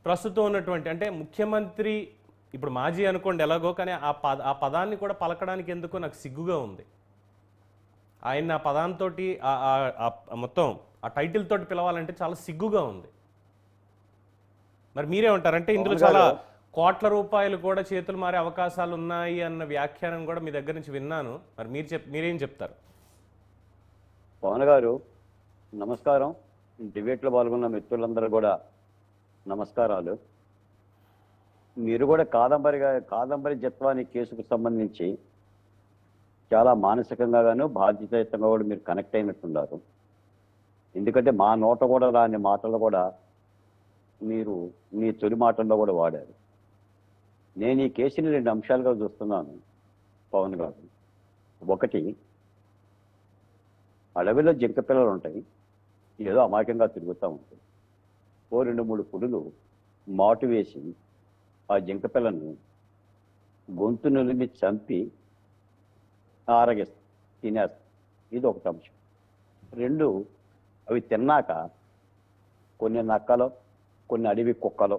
ప్రస్తుతం ఉన్నటువంటి అంటే ముఖ్యమంత్రి ఇప్పుడు మాజీ అనుకోండి ఎలాగో, కానీ ఆ పదాన్ని కూడా పలకడానికి ఎందుకో నాకు సిగ్గుగా ఉంది. ఆయన ఆ పదాంతో మొత్తం ఆ టైటిల్ తోటి పిలవాలంటే చాలా సిగ్గుగా ఉంది. మరి మీరేమంటారంటే ఇందులో పవన్ చాలా గారు కోట్ల రూపాయలు కూడా చేతులు మారే అవకాశాలు ఉన్నాయి అన్న వ్యాఖ్యానం కూడా మీ దగ్గర నుంచి విన్నాను. మరి మీరేం చెప్తారు? పవన్ గారు నమస్కారం. డిబేట్లో పాల్గొన్న మిత్రులందరూ కూడా నమస్కారాలు. మీరు కూడా కాదంబరి జత్వాని కేసుకు సంబంధించి చాలా మానసికంగా గాను బాధ్యతాయుతంగా కూడా మీరు కనెక్ట్ అయినట్టున్నారు. ఎందుకంటే మా నోట కూడా రాని మాటలు కూడా మీరు మీ తొలి మాటల్లో కూడా వాడారు. నేను ఈ కేసుని 2 అంశాలుగా చూస్తున్నాను పవన్ గారు. ఒకటి, అడవిలో జింక పిల్లలు ఉంటాయి, ఏదో అమాయకంగా తిరుగుతూ ఉంటాయి. 2-3 పులులు మాటు వేసి ఆ జింక పిల్లను గొంతు నులిమి చంపి ఆరగిస్తాయి, తినేస్తాయి. ఇది ఒకటి అంశం. 2, అవి తిన్నాక కొన్ని నక్కలో కొన్ని అడవి కుక్కలో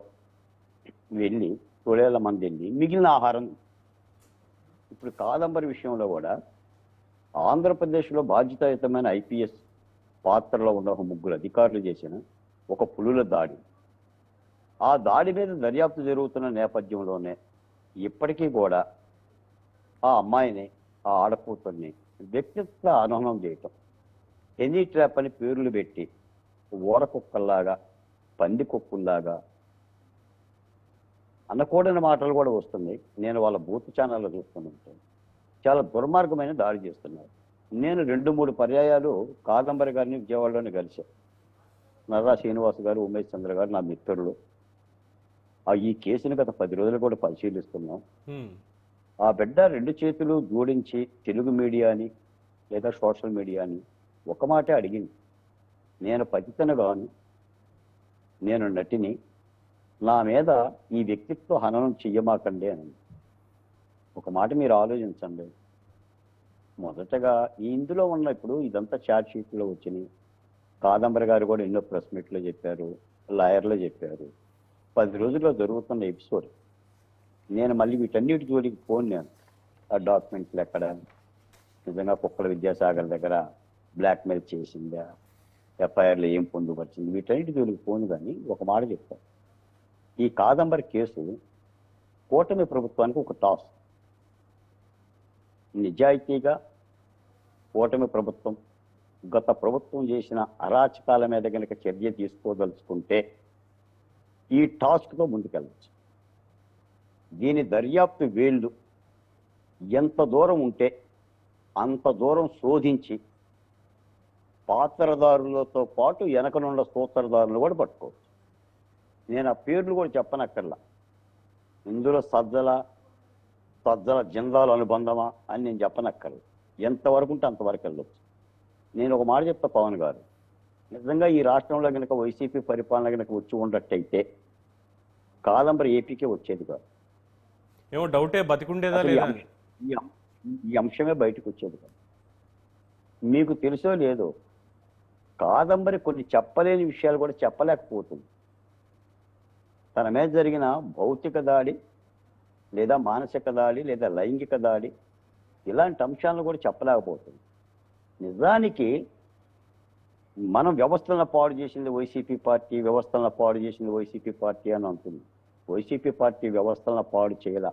వెళ్ళి తొడేళ్ల మంది వెళ్ళి మిగిలిన ఆహారం. ఇప్పుడు కాదంబరి విషయంలో కూడా ఆంధ్రప్రదేశ్లో బాధ్యతాయుతమైన ఐపీఎస్ పాత్రలో ఉన్న 3 అధికారులు చేసిన ఒక పులుల దాడి. ఆ దాడి మీద దర్యాప్తు జరుగుతున్న నేపథ్యంలోనే ఇప్పటికీ కూడా ఆ అమ్మాయిని, ఆ ఆడకూతుర్ని వ్యక్తిత్వ అనహనం చేయటం, ఎనీ ట్రాప్ అని పేర్లు పెట్టి ఊర కుక్కల్లాగా, పంది కుక్కల్లాగా అనకూడని మాటలు కూడా వస్తున్నాయి. నేను వాళ్ళ బూత్ ఛానల్లో చూస్తున్నాను. చాలా దుర్మార్గమైన దాడి చేస్తున్నారు. నేను 2-3 పర్యాయాలు కాదంబరి గారిని విజయవాడలోనే కలిశాను. నర్రా శ్రీనివాస్ గారు, ఉమేష్ చంద్ర గారు నా మిత్రులు. ఈ కేసుని గత 10 రోజులు కూడా పరిశీలిస్తున్నాం. ఆ బిడ్డ 2 చేతులు జోడించి తెలుగు మీడియాని లేదా సోషల్ మీడియాని ఒక మాటే అడిగింది, నేను పతితను గాను, నేను నటిని, నా మీద ఈ వ్యక్తిత్వ హననం చెయ్యమాకండి అని. ఒక మాట మీరు ఆలోచించండి. మొదటగా ఇందులో ఉన్న ఇప్పుడు ఇదంతా చార్జ్ షీట్లో వచ్చినాయి. కాదంబరి గారు కూడా ఎన్నో ప్రెస్ మీట్లో చెప్పారు, లాయర్లో చెప్పారు. 10 రోజుల్లో జరుగుతున్న ఎపిసోడ్. నేను మళ్ళీ వీటన్నిటి జోలికి పోను. నేను ఆ డాక్యుమెంట్లు ఎక్కడ, నిజంగా కుక్కల విద్యాసాగర్ దగ్గర బ్లాక్మెయిల్ చేసిందా, ఎఫ్ఐఆర్లో ఏం పొందుపరిచింది, వీటన్నిటి జోలికి పోను. కానీ ఒక మాట చెప్తాను, ఈ కాదంబరి కేసు కూటమి ప్రభుత్వానికి ఒక టాస్క్. నిజాయితీగా కూటమి ప్రభుత్వం గత ప్రభుత్వం చేసిన అరాచకాల మీద కనుక చర్య తీసుకోదలుచుకుంటే ఈ టాస్క్తో ముందుకెళ్ళచ్చు. దీని దర్యాప్తు వేళ్ళు ఎంత దూరం ఉంటే అంత దూరం శోధించి పాత్రదారులతో పాటు వెనకనున్న సూత్రధారులు కూడా పట్టుకోవచ్చు. నేను ఆ పేర్లు కూడా చెప్పనక్కర్లా. ఇందులో సజ్జల జిందాల్ అనుబంధమా అని నేను చెప్పనక్కర్లేదు. ఎంతవరకు ఉంటే అంతవరకు వెళ్ళొచ్చు. నేను ఒక మాట చెప్తా పవన్ గారు, నిజంగా ఈ రాష్ట్రంలో కనుక వైసీపీ పరిపాలన కనుక వచ్చి ఉండట్టయితే కాదంబరి ఏపీకే వచ్చేది కాదు. ఏమో డౌటే, బతికుండేదా లేదా? ఈ అంశమే బయటకు వచ్చేది కాదు. మీకు తెలుసో లేదో, కాదంబరి కొన్ని చెప్పలేని విషయాలు కూడా చెప్పలేకపోతుంది. తన మీద జరిగిన భౌతిక దాడి లేదా మానసిక దాడి లేదా లైంగిక దాడి, ఇలాంటి అంశాలను కూడా చెప్పలేకపోతుంది. నిజానికి మనం వ్యవస్థలను పాడు చేసింది వైసీపీ పార్టీ, వ్యవస్థలను పాడు చేసింది వైసీపీ పార్టీ అని అంటుంది. వైసీపీ పార్టీ వ్యవస్థలను పాడు చేయాల,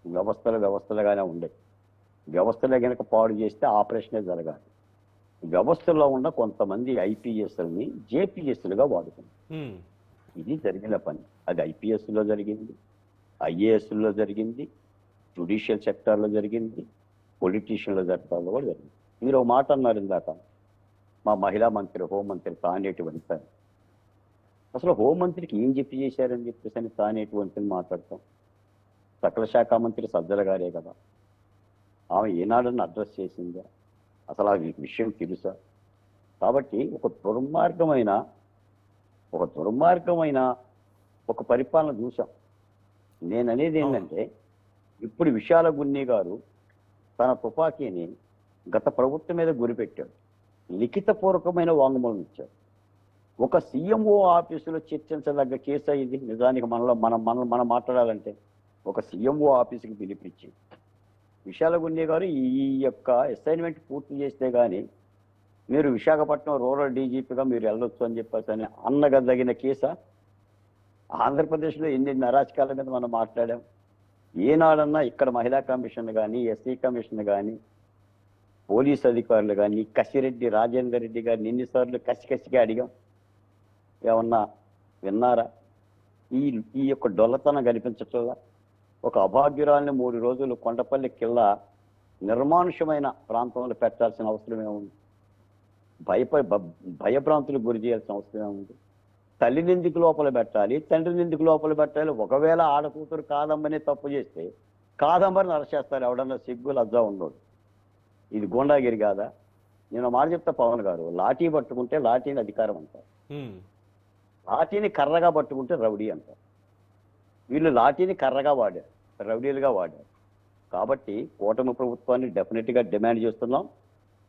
వ్యవస్థలుగానే ఉండే. వ్యవస్థలే కనుక పాడు చేస్తే ఆపరేషనే జరగాలి. వ్యవస్థలో ఉన్న కొంతమంది ఐపీఎస్లని జేపీఎస్లుగా వాడుతుంది. ఇది జరిగిన పని. అది ఐపీఎస్లో జరిగింది, ఐఏఎస్లో జరిగింది, జ్యుడిషియల్ సెక్టార్లో జరిగింది, పొలిటీషియన్ల సెక్టార్లో కూడా జరిగింది. మీరు ఒక మాట అన్నారు ఇందాక, మా మహిళా మంత్రి, హోంమంత్రి తానేటి వనిత. అసలు హోంమంత్రికి ఏం చెప్పి చేశారని చెప్పేసి అని తానేటి వనితని మాట్లాడతాం. సకల శాఖ మంత్రి సజ్జల గారే కదా. ఆమె ఏనాడని అడ్రస్ చేసిందా? అసలు ఆ విషయం తెలుసా? కాబట్టి ఒక దుర్మార్గమైన ఒక పరిపాలన చూసాం. నేను అనేది ఏంటంటే, ఇప్పుడు విశాల గున్ని గారు తన తుపాకీని గత ప్రభుత్వం మీద గురిపెట్టాడు. లిఖితపూర్వకమైన వాంగ్మూలం ఇచ్చాడు. ఒక సీఎంఓ ఆఫీసులో చర్చించదగ్గ కేసు ఇది. నిజానికి మనలో మనం మాట్లాడాలంటే ఒక సీఎంఓ ఆఫీసుకి పిలిపించి విశాల గుండే గారు ఈ యొక్క అసైన్మెంట్ పూర్తి చేస్తే కానీ మీరు విశాఖపట్నం రూరల్ డీజీపీగా మీరు వెళ్ళొచ్చు అని చెప్పేసి అని అన్నగదగిన కేసా? ఆంధ్రప్రదేశ్లో ఎన్ని అరాచకాల మీద మనం మాట్లాడాం. ఏనాడన్నా ఇక్కడ మహిళా కమిషన్ కానీ, ఎస్సీ కమిషన్ కానీ, పోలీస్ అధికారులు కానీ, కసిరెడ్డి రాజేందర్ రెడ్డి గారిని ఎన్నిసార్లు కసిగా అడిగాం? ఏమన్నా విన్నారా? ఈ యొక్క డొల్లతనం కనిపించట్లా. ఒక అభాగ్యురాల్ని 3 రోజులు కొండపల్లి కిల్లా నిర్మానుషమైన ప్రాంతంలో పెట్టాల్సిన అవసరం ఏముంది? భయభ్రాంతులకు గురి చేయాల్సిన అవసరం ఏముంది? తల్లిని ఎందుకు లోపల పెట్టాలి, తండ్రిని ఎందుకు లోపల పెట్టాలి? ఒకవేళ ఆడకూతురు కాదమ్మని తప్పు చేస్తే కాదమ్మని అరెస్ట్ చేస్తారు. ఎవడన్నా సిగ్గు లజ్జా ఉన్నాడు. ఇది గూండాగిరి కాదా? నేను మాట చెప్తా పవన్ గారు, లాఠీ పట్టుకుంటే లాఠీని అధికారం అంటారు, లాఠీని కర్రగా పట్టుకుంటే రౌడీ అంటారు. వీళ్ళు లాఠీని కర్రగా వాడారు, రౌడీలుగా వాడారు. కాబట్టి కూటమి ప్రభుత్వాన్ని డెఫినెట్గా డిమాండ్ చేస్తున్నాం.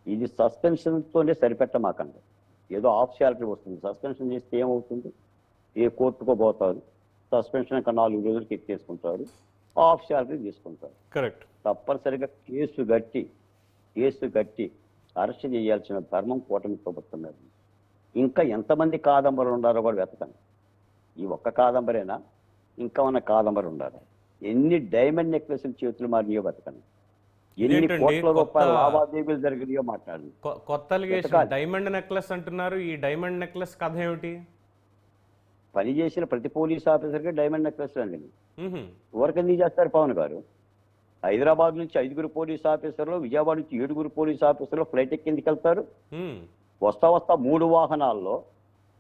ఇది సస్పెన్షన్తోనే సరిపెట్టమాకండి. ఏదో ఆఫ్ శాలరీ వస్తుంది, సస్పెన్షన్ చేస్తే ఏమవుతుంది? ఏ కోర్టుకో పోతారు, సస్పెన్షన్ ఇంకా 4 రోజులకి ఎత్తేసుకుంటారు, ఆఫ్ శాలరీ తీసుకుంటారు. కరెక్ట్. తప్పనిసరిగా కేసు గట్టి అరెస్ట్ చేయాల్సిన ధర్మం కూటమి ప్రభుత్వం మీద. ఇంకా ఎంతమంది కాదంబరులు ఉన్నారో కూడా వెతకండి. ఈ ఒక్క కాదంబరేనా? ఇంకా ఉన్న కాదంబరి ఉండాలి. ఎన్ని డైమండ్ నెక్లెస్లు చేతులు మారినాయో వెతకండి. ఎన్ని కోట్ల రూపాయల లావాదేవీలు జరిగినాయో మాట్లాడండి. కొత్త అలిగేషన్ డైమండ్ నెక్లెస్ అంటున్నారు. ఈ డైమండ్ నెక్లెస్ కథ ఏమిటి? పనిచేసిన ప్రతి పోలీస్ ఆఫీసర్కి డైమండ్ నెక్లెస్ అండి. వర్క్ ఎందుకు చేస్తారు పవన్ గారు? హైదరాబాద్ నుంచి 5 పోలీస్ ఆఫీసర్లు, విజయవాడ నుంచి 7 పోలీస్ ఆఫీసర్లు ఫ్లైట్ ఎక్కి ఎందుకు వెళ్తారు? వస్తా 3 వాహనాల్లో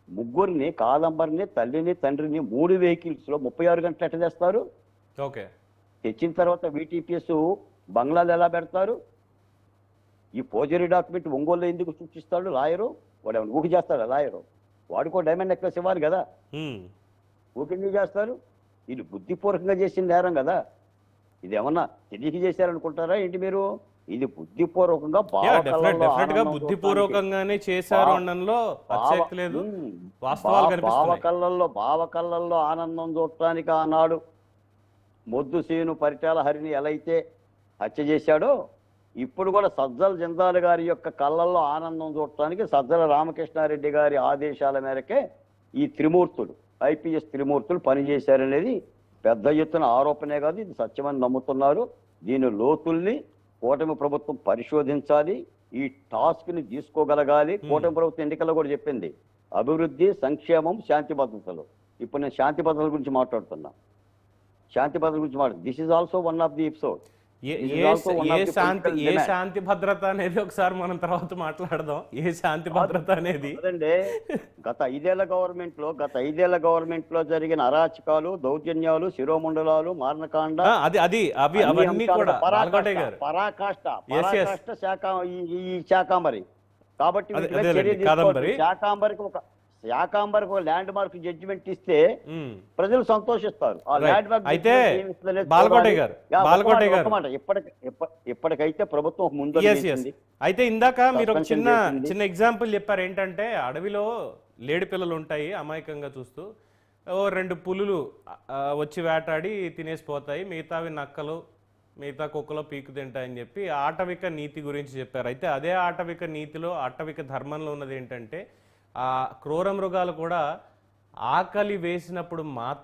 ముగ్గురిని, కాదంబరిని, తల్లిని, తండ్రిని 3 వెహికల్స్లో 36 గంటలు ఎట్ట తెస్తారు? ఓకే. తెచ్చిన తర్వాత వీటీపీఎస్ బంగ్లాలు ఎలా పెడతారు? ఈ ఫోర్జరీ డాక్యుమెంట్ ఒంగోలు ఎందుకు సృష్టిస్తాడు లాయరు? వాడు ఏమైనా ఊకి చేస్తాడా లాయరు? వాడికో డైమండ్ నెక్లెస్ ఇవ్వాలి కదా. ఊకెందుకు చేస్తారు? ఇది బుద్ధిపూర్వకంగా చేసిన నేరం కదా. ఇది ఏమన్నా తెలియక చేశారనుకుంటారా ఏంటి మీరు? ఇది బుద్ధిపూర్వకంగా బుద్ధిపూర్వకంగానే చేశారు అనడంలో అతిశయోక్తి లేదు. భావకళ్ళల్లో ఆనందం చూడటానికి ఆనాడు మొద్దు సీను పరిటాల హరిని ఎలా అయితే హత్య చేశాడో, ఇప్పుడు కూడా సజ్జల జిందాల్ గారి యొక్క కళ్ళల్లో ఆనందం చూడటానికి సజ్జల రామకృష్ణారెడ్డి గారి ఆదేశాల మేరకే ఈ త్రిమూర్తులు, ఐపీఎస్ త్రిమూర్తులు పనిచేశారనేది పెద్ద ఎత్తున ఆరోపణే కాదు, ఇది సత్యమని నమ్ముతున్నారు. దీని లోతుల్ని కూటమి ప్రభుత్వం పరిశోధించాలి, ఈ టాస్క్ ని తీసుకోగలగాలి. కూటమి ప్రభుత్వం ఎన్నికల్లో కూడా చెప్పింది అభివృద్ధి, సంక్షేమం, శాంతి భద్రతలు. ఇప్పుడు నేను శాంతి భద్రతల గురించి మాట్లాడుతున్నా. This is also one of the episode. ఏ శాంతి భద్రత అనేది ఒకసారి మనం తర్వాత మాట్లాడదాం. ఏ శాంతి భద్రత అనేది గత 5 ఏళ్ల గవర్నమెంట్ లో జరిగిన అరాచకాలు, దౌర్జన్యాలు, శిరోమండలాలు, మారణకాండ, అవన్నీ కూడా పరాకాష్ట ఈ శాకాంబరి. కాబట్టి శాకాంబరికి ఒక ల్యాండ్ మార్క్ జడ్జిమెంట్ ఇస్తే ప్రజలు సంతోషిస్తారు. అయితే బాలకోటయ్య గారు ఇప్పటికైతే ప్రభుత్వం ముందు. అయితే ఇందాక మీరు ఒక చిన్న ఎగ్జాంపుల్ చెప్పారు. ఏంటంటే అడవిలో లేడి పిల్లలు ఉంటాయి, అమాయకంగా చూస్తూ 2 పులులు వచ్చి వేటాడి తినేసిపోతాయి, మిగతావి నక్కలు, మిగతా కుక్కలో పీకు తింటాయని చెప్పి ఆటవిక నీతి గురించి చెప్పారు. అయితే అదే ఆటవిక నీతిలో, ఆటవిక ధర్మంలో ఉన్నది ఏంటంటే ఆ క్రూర మృగాలు కూడా ఆకలి వేసినప్పుడు మాత్రం